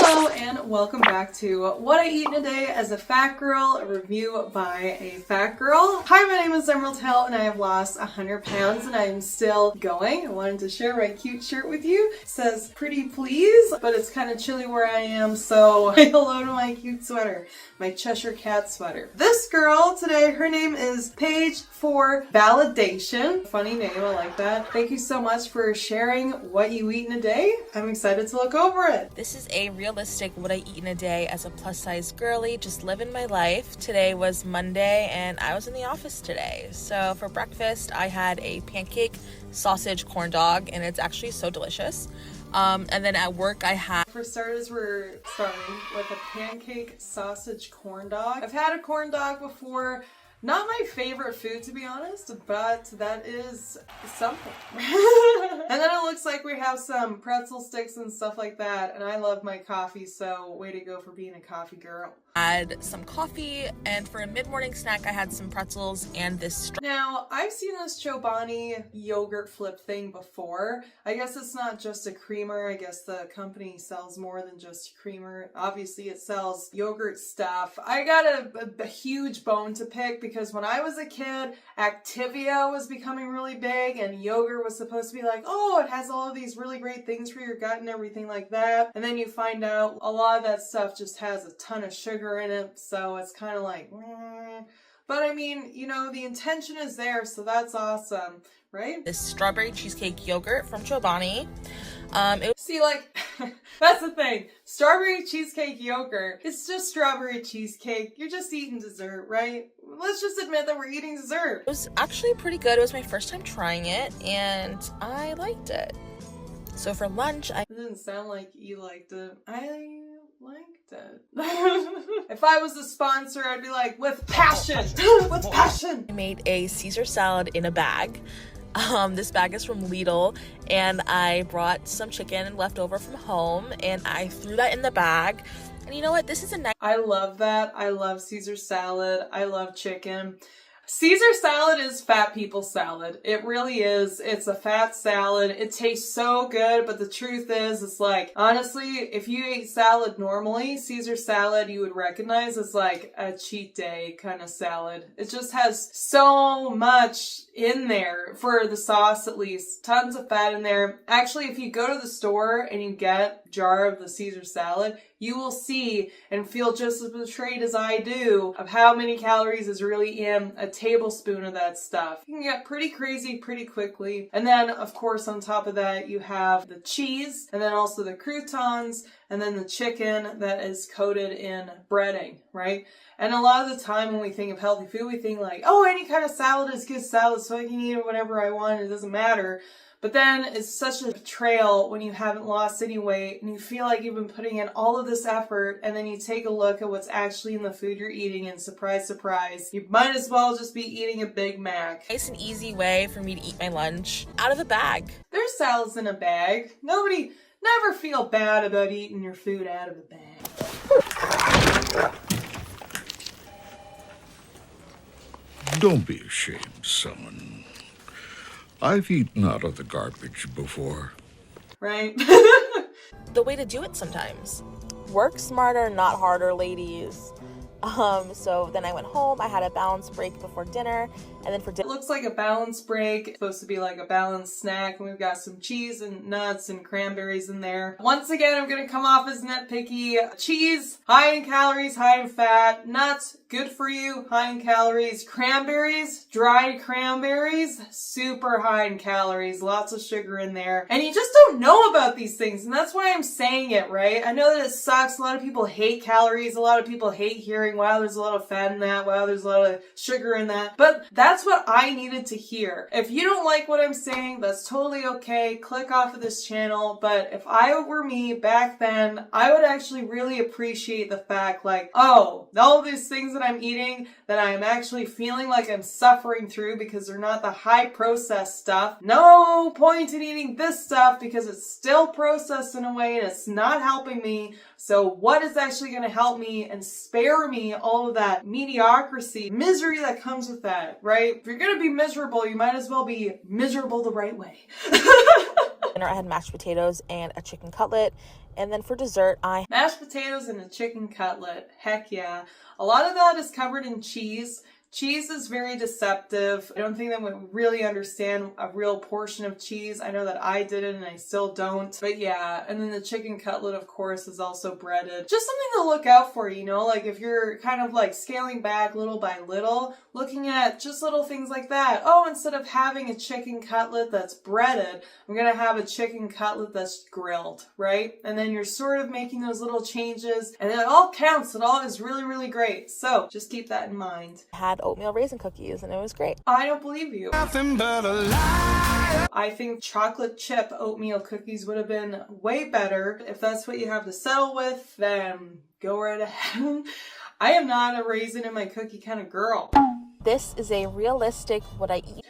Hello and welcome back to What I Eat in a Day as a Fat Girl, a review by a fat girl. Hi, my name is Emerald Hill and I have lost 100 pounds and I am still going. I wanted to share my cute shirt with you. It says pretty please, but it's kind of chilly where I am, so say hello to my cute sweater, my Cheshire Cat sweater. This girl today, her name is Paige for Validation. Funny name, I like that. Thank you so much for sharing what you eat in a day. I'm excited to look over it. This is a realistic what I eat in a day as a plus size girly, just living my life. Today was Monday and I was in the office today. So for breakfast, I had a pancake sausage corn dog and it's actually so delicious. And then at work I had... For starters, we're starting with a pancake sausage corn dog. I've had a corn dog before. Not my favorite food, to be honest, but that is something. And then it looks like we have some pretzel sticks and stuff like that, and I love my coffee, so way to go for being a coffee girl. Had some coffee, and for a mid-morning snack I had some pretzels and this Now, I've seen this Chobani yogurt flip thing before. I guess it's not just a creamer. I guess the company sells more than just creamer. Obviously, it sells yogurt stuff. I got a huge bone to pick because when I was a kid, Activia was becoming really big and yogurt was supposed to be like, oh, it has all of these really great things for your gut and everything like that. And then you find out a lot of that stuff just has a ton of sugar in it, so it's kind of like, But I mean, you know, the intention is there, so that's awesome, right? This strawberry cheesecake yogurt from Chobani. See, like, that's the thing. Strawberry cheesecake yogurt, it's just strawberry cheesecake. You're just eating dessert, right? Let's just admit that we're eating dessert. It was actually pretty good. It was my first time trying it, and I liked it. So for lunch, It didn't sound like you liked it. I liked it. If I was a sponsor, I'd be like, with passion, with passion. I made a Caesar salad in a bag. This bag is from Lidl, and I brought some chicken left over from home, and I threw that in the bag. And you know what? This is a nice... I love that. I love Caesar salad. I love chicken. Caesar salad is fat people salad. It really is. It's a fat salad. It tastes so good, but the truth is, it's like, honestly, if you ate salad normally, Caesar salad you would recognize as like a cheat day kind of salad. It just has so much in there, for the sauce at least. Tons of fat in there. Actually, if you go to the store and you get a jar of the Caesar salad, you will see and feel just as betrayed as I do of how many calories is really in a tablespoon of that stuff. You can get pretty crazy pretty quickly. And then, of course, on top of that, you have the cheese, and then also the croutons, and then the chicken that is coated in breading, right? And a lot of the time when we think of healthy food, we think like, oh, any kind of salad is good salad, so I can eat it whenever I want, it doesn't matter. But then it's such a betrayal when you haven't lost any weight and you feel like you've been putting in all of this effort, and then you take a look at what's actually in the food you're eating, and surprise, surprise, you might as well just be eating a Big Mac. Nice and easy way for me to eat my lunch out of a bag. There's salads in a bag. Never feel bad about eating your food out of a bag. Don't be ashamed, son. I've eaten out of the garbage before. Right? The way to do it sometimes. Work smarter, not harder, ladies. So then I went home, I had a balance break before dinner, and then for dinner... It looks like a balance break. It's supposed to be like a balanced snack, and we've got some cheese and nuts and cranberries in there. Once again, I'm gonna come off as nitpicky. Cheese, high in calories, high in fat. Nuts, good for you, high in calories. Cranberries, dried cranberries, super high in calories, lots of sugar in there. And you just don't know about these things, and that's why I'm saying it, right? I know that it sucks. A lot of people hate calories. A lot of people hate hearing, wow, there's a lot of fat in that, wow, there's a lot of sugar in that. But that's what I needed to hear. If you don't like what I'm saying, that's totally okay. Click off of this channel. But if I were me back then, I would actually really appreciate the fact like, oh, all these things that I'm eating that I'm actually feeling like I'm suffering through because they're not the high processed stuff. No point in eating this stuff because it's still processed in a way and it's not helping me. So what is actually going to help me and spare me all of that mediocrity, misery that comes with that, right? If you're going to be miserable, you might as well be miserable the right way. Dinner, I had mashed potatoes and a chicken cutlet. And then for dessert, I Mashed potatoes and a chicken cutlet. Heck yeah. A lot of that is covered in cheese. Cheese is very deceptive. I don't think that we really understand a real portion of cheese. I know that I didn't and I still don't. But yeah, and then the chicken cutlet, of course, is also breaded. Just something to look out for, you know? Like if you're kind of like scaling back little by little, looking at just little things like that. Oh, instead of having a chicken cutlet that's breaded, I'm gonna have a chicken cutlet that's grilled, right? And then you're sort of making those little changes and it all counts. It all is really, really great. So just keep that in mind. had oatmeal raisin cookies and it was great. I don't believe you. Nothing but a lie. I think chocolate chip oatmeal cookies would have been way better. If that's what you have to settle with, then go right ahead. I am not a raisin in my cookie kind of girl. This is a realistic what I eat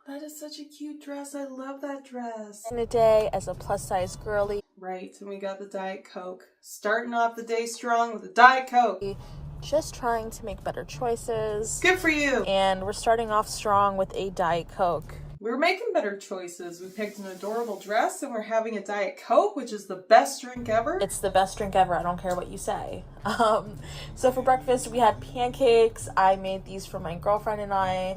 That is such a cute dress. I love that dress. in a day as a plus size girly. Right, and we got the Diet Coke. Starting off the day strong with a Diet Coke. Just trying to make better choices. Good for you. And we're starting off strong with a Diet Coke. We're making better choices. We picked an adorable dress and we're having a Diet Coke, which is the best drink ever. It's the best drink ever. I don't care what you say. So for breakfast, we had pancakes. I made these for my girlfriend and I.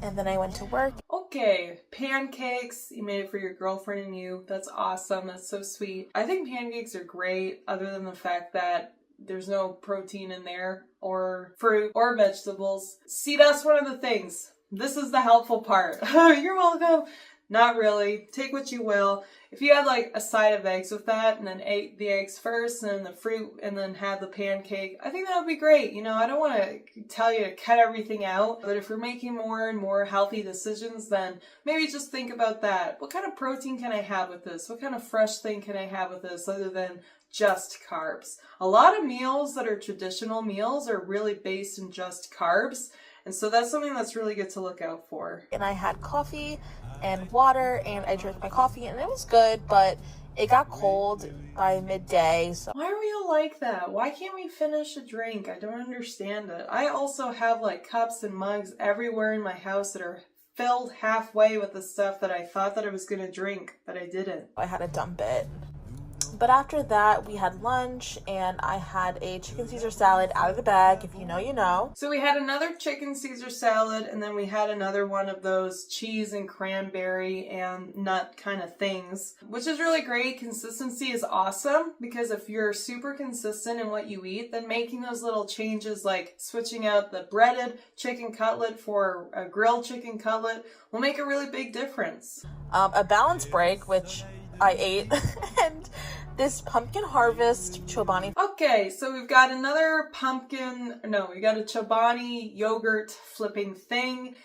And then I went to work. Okay, pancakes. You made it for your girlfriend and you. That's awesome. That's so sweet. I think pancakes are great, other than the fact that there's no protein in there, or fruit, or vegetables. See, that's one of the things. This is the helpful part. You're welcome. Not really. Take what you will. If you had like a side of eggs with that and then ate the eggs first and then the fruit and then had the pancake, I think that would be great. You know, I don't want to tell you to cut everything out, but if you're making more and more healthy decisions, then maybe just think about that. What kind of protein can I have with this? What kind of fresh thing can I have with this other than just carbs? A lot of meals that are traditional meals are really based in just carbs. And so that's something that's really good to look out for. And I had coffee and water and I drank my coffee and it was good, but it got cold by midday. So Why are we all like that? Why can't we finish a drink? I don't understand it. I also have like cups and mugs everywhere in my house that are filled halfway with the stuff that I thought that I was going to drink, but I didn't. I had to dump it. But after that, we had lunch and I had a chicken Caesar salad out of the bag. If you know, you know. So we had another chicken Caesar salad and then we had another one of those cheese and cranberry and nut kind of things, which is really great. Consistency is awesome because if you're super consistent in what you eat, then making those little changes like switching out the breaded chicken cutlet for a grilled chicken cutlet will make a really big difference. A balance break, which I ate, and this pumpkin harvest Chobani. Okay, so we've got another we got a Chobani yogurt flipping thing.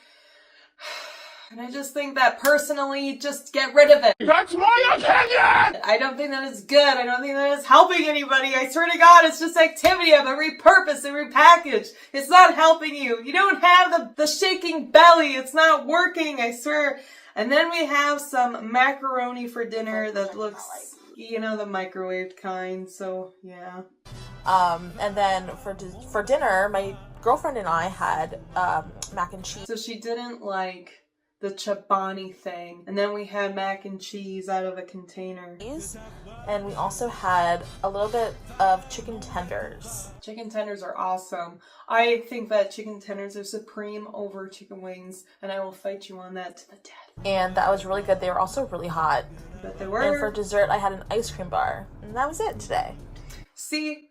And I just think that personally, just get rid of it. That's my opinion! I don't think that is good. I don't think that is helping anybody. I swear to God, it's just activity of it repurposed and repackaged. It's not helping you. You don't have the shaking belly. It's not working, I swear. And then we have some macaroni for dinner that looks, you know, the microwave kind. So, yeah. And then for dinner, my girlfriend and I had mac and cheese. So she didn't like the Chobani thing. And then we had mac and cheese out of a container. And we also had a little bit of chicken tenders. Chicken tenders are awesome. I think that chicken tenders are supreme over chicken wings, and I will fight you on that to the death. And that was really good. They were also really hot. But they And were. for dessert, I had an ice cream bar. And that was it today. See,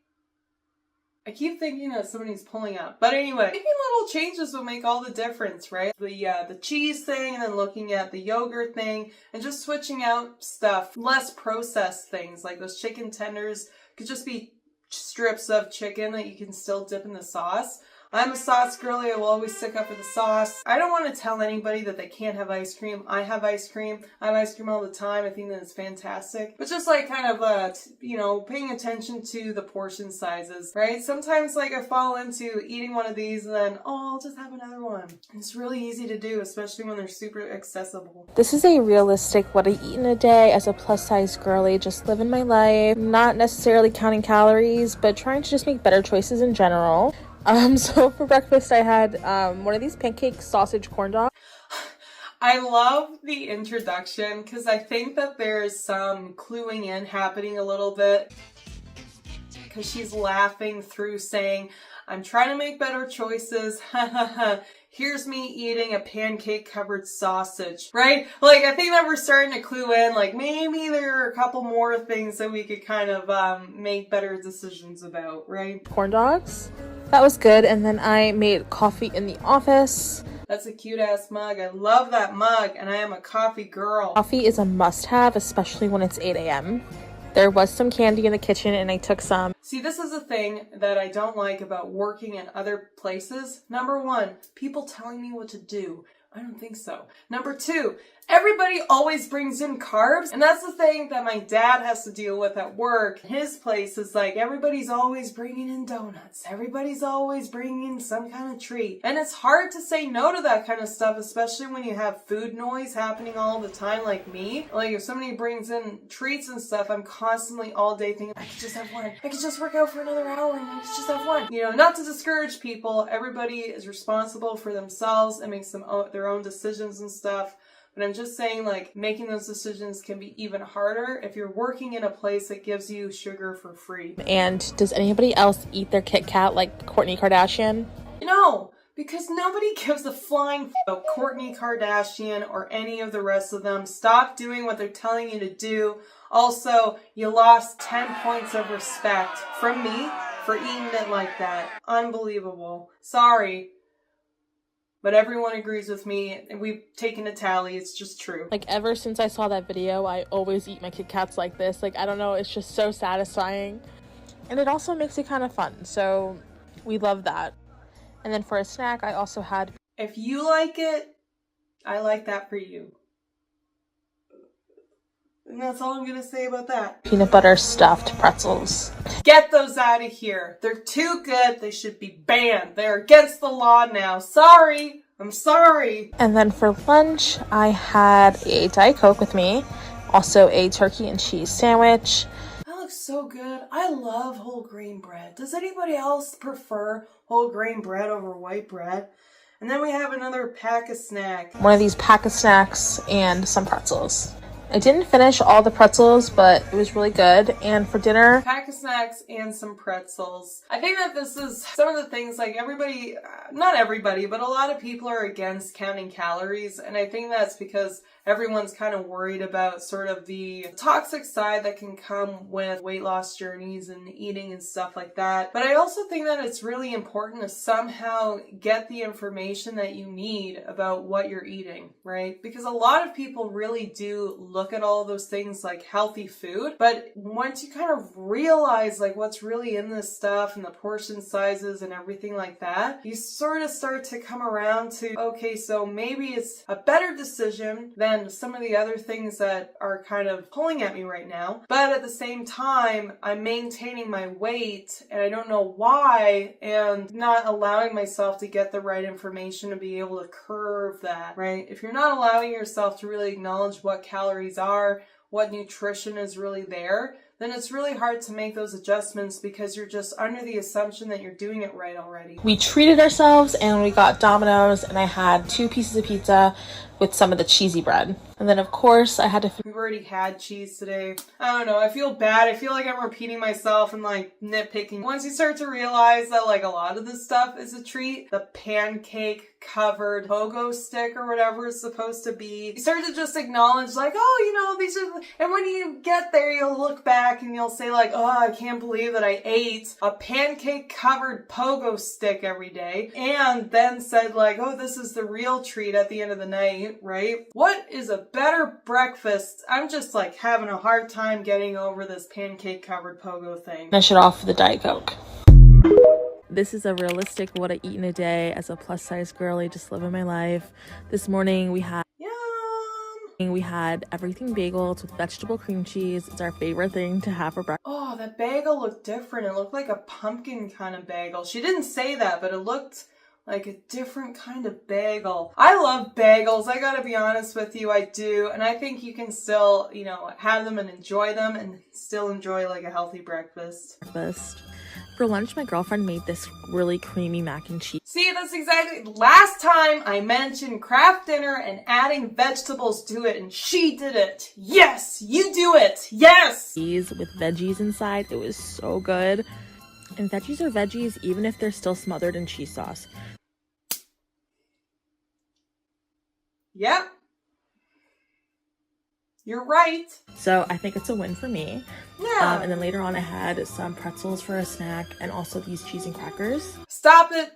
I keep thinking that somebody's pulling up. But anyway, making little changes will make all the difference, right? The cheese thing and then looking at the yogurt thing and just switching out stuff. Less processed things like those chicken tenders could just be strips of chicken that you can still dip in the sauce. I'm a sauce girly. I will always stick up for the sauce. I don't want to tell anybody that they can't have ice cream. I have ice cream. I have ice cream all the time. I think that it's fantastic. But just like kind of, paying attention to the portion sizes, right? Sometimes like I fall into eating one of these and then, I'll just have another one. It's really easy to do, especially when they're super accessible. This is a realistic what I eat in a day as a plus size girly, just living my life, not necessarily counting calories, but trying to just make better choices in general. So for breakfast, I had one of these pancake sausage corn dogs. I love the introduction because I think that there's some cluing in happening a little bit. Because she's laughing through saying, I'm trying to make better choices. Here's me eating a pancake covered sausage, right? Like, I think that we're starting to clue in, like, maybe there are a couple more things that we could kind of make better decisions about, right? Corn dogs. That was good. And then I made coffee in the office. That's a cute ass mug. I love that mug, and I am a coffee girl. Coffee is a must-have, especially when it's 8 a.m. There was some candy in the kitchen and I took some. See, this is a thing that I don't like about working in other places. Number one, people telling me what to do. I don't think so. Number two, everybody always brings in carbs. And that's the thing that my dad has to deal with at work. His place is like, everybody's always bringing in donuts. Everybody's always bringing in some kind of treat. And it's hard to say no to that kind of stuff, especially when you have food noise happening all the time like me. Like if somebody brings in treats and stuff, I'm constantly all day thinking, I could just have one. I could just work out for another hour and I could just have one. You know, not to discourage people. Everybody is responsible for themselves and makes their own decisions and stuff. But I'm just saying, like, making those decisions can be even harder if you're working in a place that gives you sugar for free. And does anybody else eat their Kit Kat like Kourtney Kardashian? No, because nobody gives a flying about Kourtney Kardashian or any of the rest of them. Stop doing what they're telling you to do. Also, you lost 10 points of respect from me for eating it like that. Unbelievable. Sorry. But everyone agrees with me, and we've taken a tally. It's just true. Like, ever since I saw that video, I always eat my Kit Kats like this. Like, I don't know, it's just so satisfying. And it also makes it kind of fun, so we love that. And then for a snack, I also had... If you like it, I like that for you. And that's all I'm going to say about that. peanut butter stuffed pretzels. Get those out of here. They're too good. They should be banned. They're against the law now. Sorry. I'm sorry. And then for lunch, I had a Diet Coke with me. Also a turkey and cheese sandwich. That looks so good. I love whole grain bread. Does anybody else prefer whole grain bread over white bread? And then we have another pack of snacks. One of these pack of snacks and some pretzels. I didn't finish all the pretzels, but it was really good. And for dinner, pack of snacks and some pretzels. I think that this is some of the things, like everybody, not everybody, but a lot of people are against counting calories. And I think that's because everyone's kind of worried about sort of the toxic side that can come with weight loss journeys and eating and stuff like that. But I also think that it's really important to somehow get the information that you need about what you're eating, right? Because a lot of people really do look at all those things like healthy food, but once you kind of realize like what's really in this stuff and the portion sizes and everything like that, you sort of start to come around to, okay, so maybe it's a better decision than some of the other things that are kind of pulling at me right now. But at the same time, I'm maintaining my weight and I don't know why, and not allowing myself to get the right information to be able to curve that, right? If you're not allowing yourself to really acknowledge what calories are, what nutrition is really there, then it's really hard to make those adjustments because you're just under the assumption that you're doing it right already. we treated ourselves and we got Domino's, and I had 2 pieces of pizza with some of the cheesy bread. And then of course I had to... We've already had cheese today. I don't know, I feel bad. I feel like I'm repeating myself and like nitpicking. Once you start to realize that like a lot of this stuff is a treat, the pancake covered pogo stick or whatever it's supposed to be, you start to just acknowledge like, oh, you know, these are, and when you get there, you'll look back and you'll say like, oh, I can't believe that I ate a pancake covered pogo stick every day, and then said like, oh, this is the real treat at the end of the night, right? What is a better breakfast? I'm just like having a hard time getting over this pancake covered pogo thing. finish it off with a Diet Coke. This is a realistic what I eat in a day as a plus size girly, just living my life. This morning we had everything bagels with vegetable cream cheese. It's our favorite thing to have for breakfast. Oh, that bagel looked different. It looked like a pumpkin kind of bagel. She didn't say that, but it looked like a different kind of bagel. I love bagels. I gotta be honest with you, I do. And I think you can still, you know, have them and enjoy them and still enjoy like a healthy breakfast. For lunch, my girlfriend made this really creamy mac and cheese See, that's exactly last time I mentioned Kraft Dinner and adding vegetables to it, and she did it. Yes, you do it. Yes. with veggies inside. It was so good. And veggies are veggies even if they're still smothered in cheese sauce. Yep. You're right. So I think it's a win for me. Yeah. And then later on I had some pretzels for a snack and also these cheese and crackers. Stop it.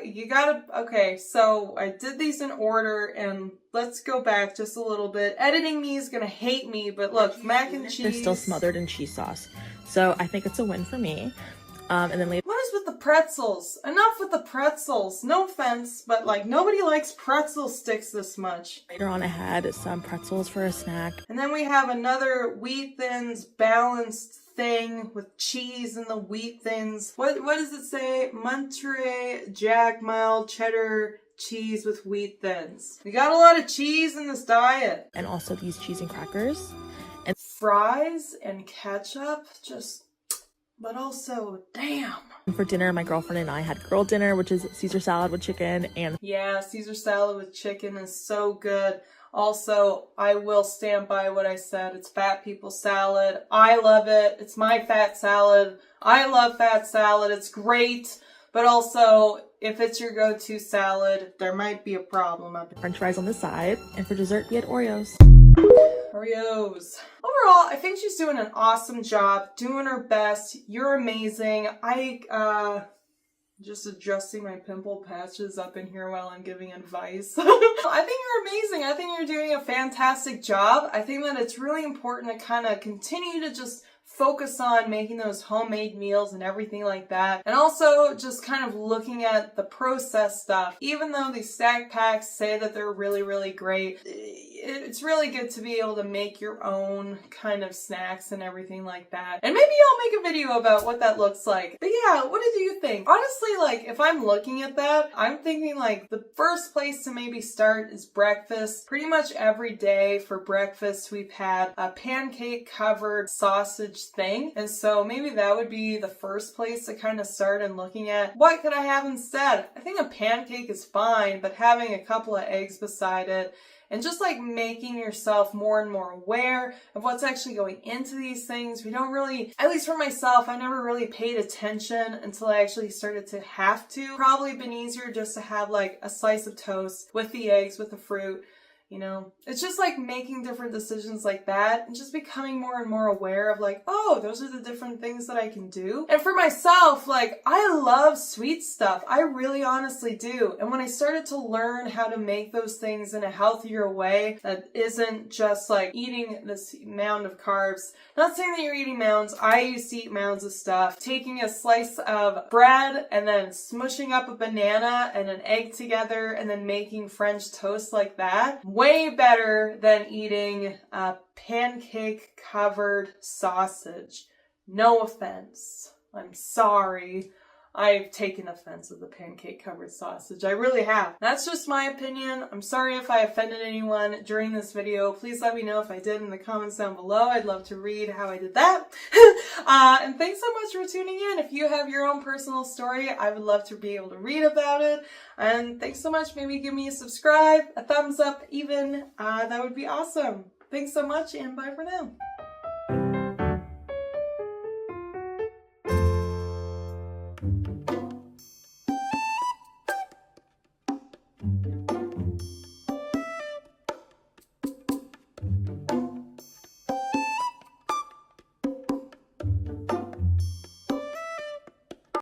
You gotta, okay, so I did these in order, and let's go back just a little bit. Editing me is gonna hate me, but look, mac and cheese. They're still smothered in cheese sauce. So I think it's a win for me. And then later What is with the pretzels? Enough with the pretzels. No offense, but like nobody likes pretzel sticks this much. on I had some pretzels for a snack. And then we have another Wheat Thins balanced thing with cheese in the Wheat Thins. What does it say? Monterey Jack mild cheddar cheese with Wheat Thins. We got a lot of cheese in this diet. And also these cheese and crackers. Fries and ketchup, but also, damn. And for dinner, my girlfriend and I had girl dinner, which is Caesar salad with chicken and Yeah, Caesar salad with chicken is so good. Also, I will stand by what I said. It's fat people salad. I love it. It's my fat salad. I love fat salad. It's great. But also, if it's your go-to salad, there might be a problem up French fries on the side. And for dessert, we had Oreos. Oreos. Overall, I think she's doing an awesome job, doing her best. You're amazing. Just adjusting my pimple patches up in here while I'm giving advice. I think you're amazing. I think you're doing a fantastic job. I think that it's really important to kind of continue to just focus on making those homemade meals and everything like that. And also just kind of looking at the processed stuff. Even though these snack packs say that they're really, really great, it's really good to be able to make your own kind of snacks and everything like that. And maybe I'll make a video about what that looks like. But yeah, what did you think? Honestly, like if I'm looking at that, I'm thinking like the first place to maybe start is breakfast. Pretty much every day for breakfast, we've had a pancake covered sausage thing. And so maybe that would be the first place to kind of start and looking at what could I have instead? I think a pancake is fine, but having a couple of eggs beside it and just like making yourself more and more aware of what's actually going into these things. We don't really, at least for myself, I never really paid attention until I actually started to have to. Probably been easier just to have like a slice of toast with the eggs, with the fruit. You know, it's just like making different decisions like that and just becoming more and more aware of like, oh, those are the different things that I can do. And for myself, like, I love sweet stuff. I really honestly do. And when I started to learn how to make those things in a healthier way that isn't just like eating this mound of carbs, not saying that you're eating mounds. I used to eat mounds of stuff. Taking a slice of bread and then smushing up a banana and an egg together and then making French toast like that. Way better than eating a pancake covered sausage. No offense. I'm sorry. I've taken offense of the pancake covered sausage. I really have. That's just my opinion. I'm sorry if I offended anyone during this video. Please let me know if I did in the comments down below. I'd love to read how I did that. And thanks so much for tuning in. If you have your own personal story, I would love to be able to read about it. And thanks so much. Maybe give me a subscribe, a thumbs up even. That would be awesome. Thanks so much and bye for now.